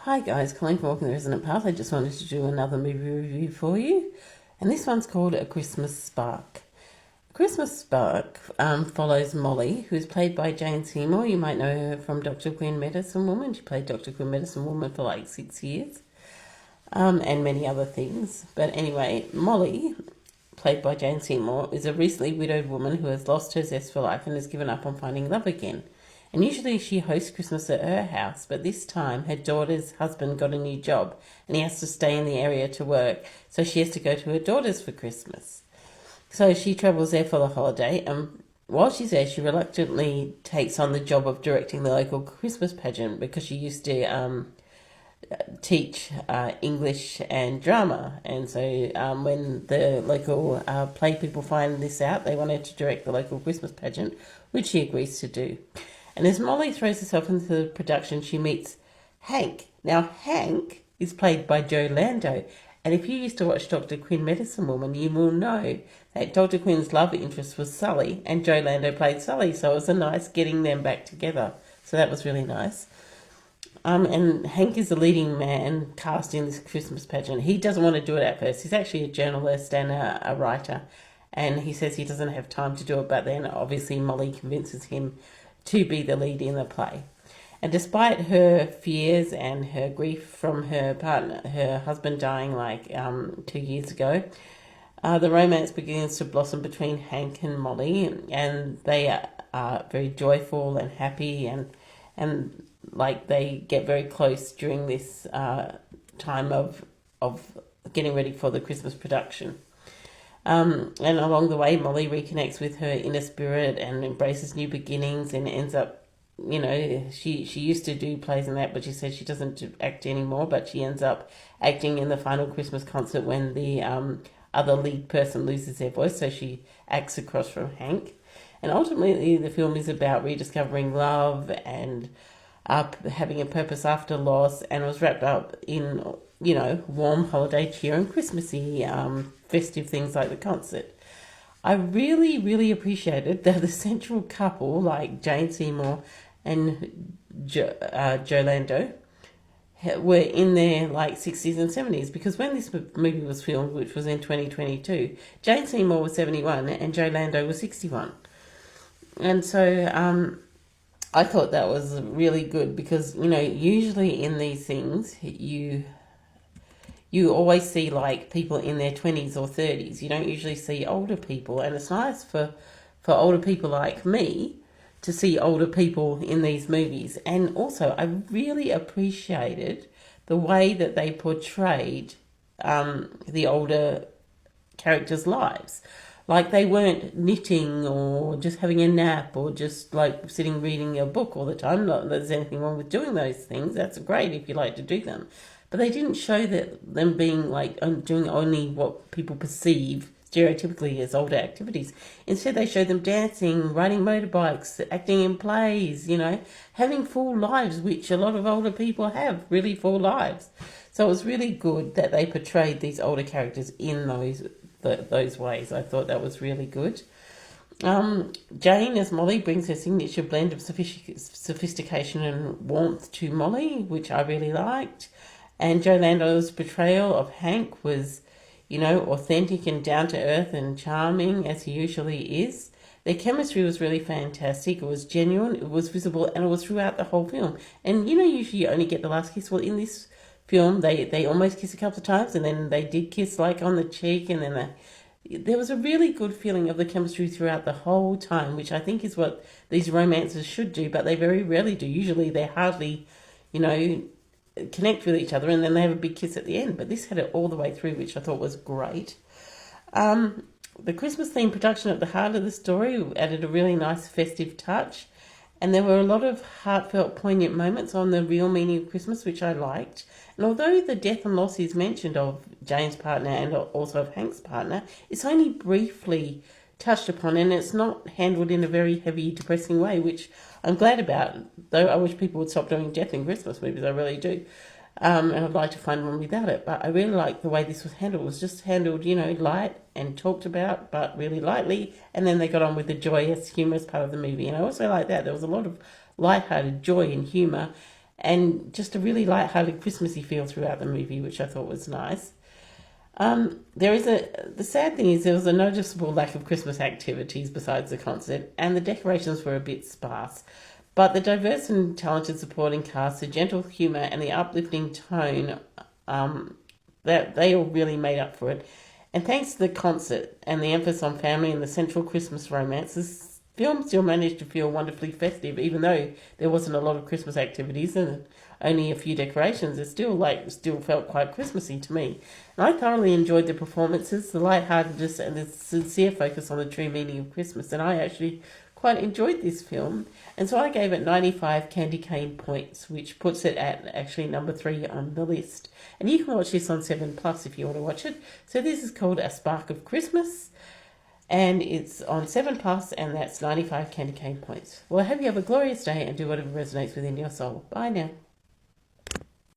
Hi guys, Colleen from Walking the Resonant Path. I just wanted to do another movie review for you, and this one's called A Christmas Spark. A Christmas Spark follows Molly, who's played by Jane Seymour. You might know her from Dr. Quinn Medicine Woman. She played Dr. Quinn Medicine Woman for like 6 years, and many other things. But anyway, Molly, played by Jane Seymour, is a recently widowed woman who has lost her zest for life and has given up on finding love again. And usually she hosts Christmas at her house, but this time her daughter's husband got a new job and he has to stay in the area to work, so she has to go to her daughter's for Christmas. So she travels there for the holiday, and while she's there, she reluctantly takes on the job of directing the local Christmas pageant because she used to teach English and drama. And so when the local play people find this out, they want her to direct the local Christmas pageant, which she agrees to do. And as Molly throws herself into the production, she meets Hank. Now, Hank is played by Joe Lando. And if you used to watch Dr. Quinn Medicine Woman, you will know that Dr. Quinn's love interest was Sully, and Joe Lando played Sully. So it was a nice getting them back together. So that was really nice. And Hank is the leading man cast in this Christmas pageant. He doesn't want to do it at first. He's actually a journalist and a writer. And he says he doesn't have time to do it. But then obviously Molly convinces him to be the lead in the play. And despite her fears and her grief from her partner, her husband dying like 2 years ago, the romance begins to blossom between Hank and Molly, and they are very joyful and happy, and like they get very close during this time of getting ready for the Christmas production. And along the way, Molly reconnects with her inner spirit and embraces new beginnings, and ends up, she used to do plays and that, but she says she doesn't act anymore, but she ends up acting in the final Christmas concert when the other lead person loses their voice, so she acts across from Hank. And ultimately, the film is about rediscovering love and having a purpose after loss, and it was wrapped up in, warm holiday cheer and Christmassy festive things like the concert. I really, really appreciated that the central couple, like Jane Seymour and Joe Lando, were in their like 60s and 70s, because when this movie was filmed, which was in 2022, Jane Seymour was 71 and Joe Lando was 61. And so I thought that was really good because, usually in these things, you always see like people in their 20s or 30s. You don't usually see older people, and it's nice for older people like me to see older people in these movies. And also, I really appreciated the way that they portrayed the older characters' lives. Like they weren't knitting or just having a nap or just like sitting reading a book all the time. Not that there's anything wrong with doing those things. That's great if you like to do them. But they didn't show that them being like doing only what people perceive stereotypically as older activities. Instead, they showed them dancing, riding motorbikes, acting in plays, having full lives, which a lot of older people have, really full lives. So it was really good that they portrayed these older characters in those ways. I thought that was really good. Jane as Molly brings her signature blend of sophistication and warmth to Molly, which I really liked. And Joe Lando's portrayal of Hank was, authentic and down to earth and charming as he usually is. Their chemistry was really fantastic. It was genuine, it was visible, and it was throughout the whole film. And usually you only get the last kiss. Well, in this film, they almost kiss a couple of times, and then they did kiss like on the cheek, and then there was a really good feeling of the chemistry throughout the whole time, which I think is what these romances should do, but they very rarely do. Usually they hardly, connect with each other, and then they have a big kiss at the end. But this had it all the way through, which I thought was great. The Christmas themed production at the heart of the story added a really nice festive touch, and there were a lot of heartfelt, poignant moments on the real meaning of Christmas, which I liked. And although the death and loss is mentioned of Jane's partner and also of Hank's partner, it's only briefly touched upon, and it's not handled in a very heavy, depressing way, which I'm glad about, though I wish people would stop doing death in Christmas movies, I really do. And I'd like to find one without it, but I really like the way this was handled. It was just handled, light and talked about, but really lightly, and then they got on with the joyous, humorous part of the movie. And I also like that. There was a lot of light-hearted joy and humour, and just a really light-hearted Christmassy feel throughout the movie, which I thought was nice. The sad thing is there was a noticeable lack of Christmas activities besides the concert, and the decorations were a bit sparse. But the diverse and talented supporting cast, the gentle humour, and the uplifting tone, that they all really made up for it. And thanks to the concert and the emphasis on family and the central Christmas romance, this film still managed to feel wonderfully festive, even though there wasn't a lot of Christmas activities and only a few decorations. It still felt quite Christmassy to me. And I thoroughly enjoyed the performances, the lightheartedness, and the sincere focus on the true meaning of Christmas. And I actually quite enjoyed this film, and so I gave it 95 candy cane points, which puts it at actually number 3 on the list. And you can watch this on 7 Plus if you want to watch it. So this is called A Spark of Christmas, and it's on 7 Plus, and that's 95 candy cane points. Well, I hope you have a glorious day and do whatever resonates within your soul. Bye now.